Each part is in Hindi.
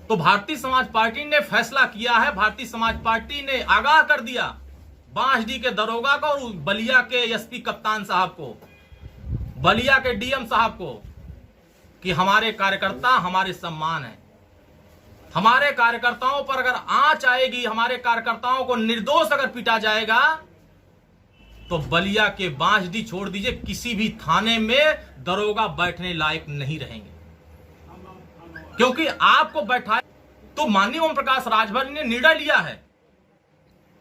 तो भारतीय समाज पार्टी ने फैसला किया है, भारतीय समाज पार्टी ने आगाह कर दिया बांसडी के दरोगा को और बलिया के एसपी कप्तान साहब को, बलिया के डीएम साहब को, कि हमारे कार्यकर्ता हमारे सम्मान है। हमारे कार्यकर्ताओं पर अगर आंच आएगी, हमारे कार्यकर्ताओं को निर्दोष अगर पीटा जाएगा तो बलिया के बांसडी छोड़ दीजिए, किसी भी थाने में दरोगा बैठने लायक नहीं रहेंगे, क्योंकि आपको बैठाए। तो माननीय ओम प्रकाश राजभर ने निर्णय लिया है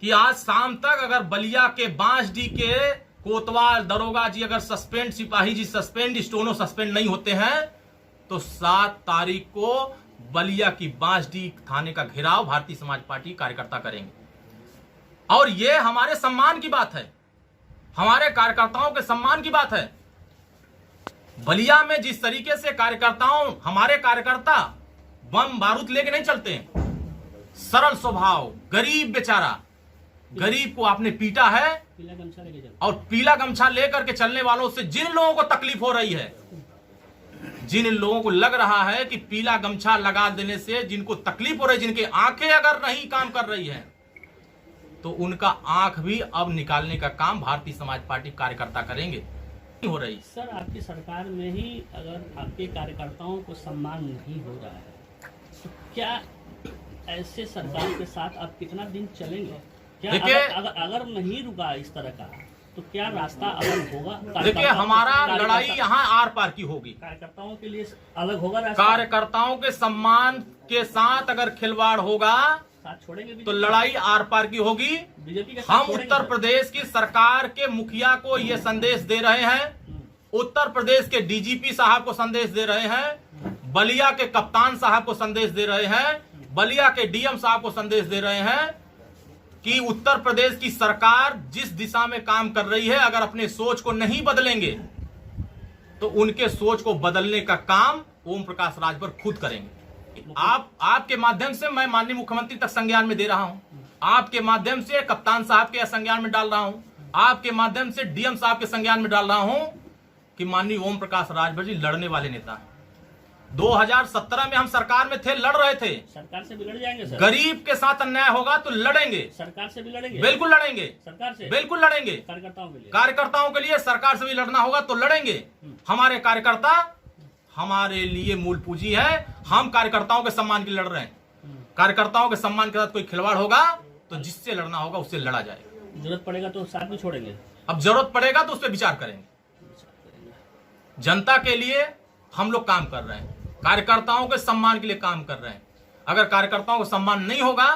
कि आज शाम तक अगर बलिया के बांसडी के कोतवाल दरोगा जी अगर सस्पेंड, सिपाही जी सस्पेंड, स्टोनो सस्पेंड नहीं होते हैं तो 7 तारीख को बलिया की बांसडी थाने का घेराव भारतीय समाज पार्टी कार्यकर्ता करेंगे। और यह हमारे सम्मान की बात है, हमारे कार्यकर्ताओं के सम्मान की बात है। बलिया में जिस तरीके से कार्यकर्ताओं, हमारे कार्यकर्ता बम बारूद लेके नहीं चलते हैं, सरल स्वभाव, गरीब बेचारा, गरीब को आपने पीटा है और पीला गमछा लेकर के चलने वालों से जिन लोगों को तकलीफ हो रही है, जिन लोगों को लग रहा है कि पीला गमछा लगा देने से जिनको तकलीफ हो रही है, जिनकी आंखें अगर नहीं काम कर रही है, तो उनका आंख भी अब निकालने का काम भारतीय समाज पार्टी कार्यकर्ता करेंगे। हो रही सर, आपकी सरकार में ही अगर आपके कार्यकर्ताओं को सम्मान नहीं हो रहा है तो क्या ऐसे सरकार के साथ आप कितना दिन चलेंगे? क्या अगर नहीं रुका इस तरह का तो क्या रास्ता अलग होगा? देखिए, हमारा लड़ाई यहाँ आर पार की होगी। कार्यकर्ताओं के लिए अलग होगा रास्ता। कार्यकर्ताओं के सम्मान के साथ अगर खिलवाड़ होगा साथ छोड़ेंगे तो लड़ाई आर पार की होगी। बीजेपी के हम उत्तर प्रदेश की सरकार के मुखिया को ये संदेश दे रहे हैं, उत्तर प्रदेश के डीजीपी साहब को संदेश दे रहे हैं, बलिया के कप्तान साहब को संदेश दे रहे हैं, बलिया के डीएम साहब को संदेश दे रहे हैं कि उत्तर प्रदेश की सरकार जिस दिशा में काम कर रही है, अगर अपने सोच को नहीं बदलेंगे तो उनके सोच को बदलने का काम ओम प्रकाश राजभर खुद करेंगे। आपके माध्यम से मैं माननीय मुख्यमंत्री तक संज्ञान में दे रहा हूं, आपके माध्यम से कप्तान साहब के संज्ञान में डाल रहा हूं, आपके माध्यम से डीएम साहब के संज्ञान में डाल रहा हूं कि माननीय ओम प्रकाश राजभर जी लड़ने वाले नेता हैं। 2017 में हम सरकार में थे, लड़ रहे थे। सरकार से भी लड़ जाएंगे सर। गरीब के साथ अन्याय होगा तो लड़ेंगे, सरकार से भी लड़ेंगे, बिल्कुल लड़ेंगे, सरकार से बिल्कुल लड़ेंगे। कार्यकर्ताओं के लिए सरकार से भी लड़ना होगा तो लड़ेंगे। हमारे कार्यकर्ता हमारे लिए मूल पूंजी है, हम कार्यकर्ताओं के सम्मान के लिए लड़ रहे हैं। कार्यकर्ताओं के सम्मान के साथ कोई खिलवाड़ होगा तो जिससे लड़ना होगा उससे लड़ा जाएगा। जरूरत पड़ेगा तो साथ भी छोड़ेंगे, अब जरूरत पड़ेगा तो उस पर विचार करेंगे। जनता के लिए हम लोग काम कर रहे हैं, कार्यकर्ताओं के सम्मान के लिए काम कर रहे हैं। अगर कार्यकर्ताओं को सम्मान नहीं होगा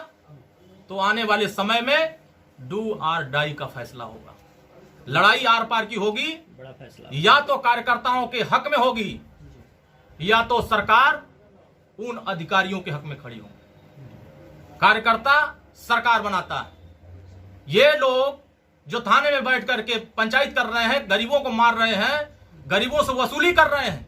तो आने वाले समय में डू और डाई का फैसला होगा, लड़ाई आर पार की होगी। बड़ा फैसला या तो कार्यकर्ताओं के हक में होगी या तो सरकार उन अधिकारियों के हक में खड़ी होगी। कार्यकर्ता सरकार बनाता है, ये लोग जो थाने में बैठ करके पंचायत कर रहे हैं, गरीबों को मार रहे हैं, गरीबों से वसूली कर रहे हैं,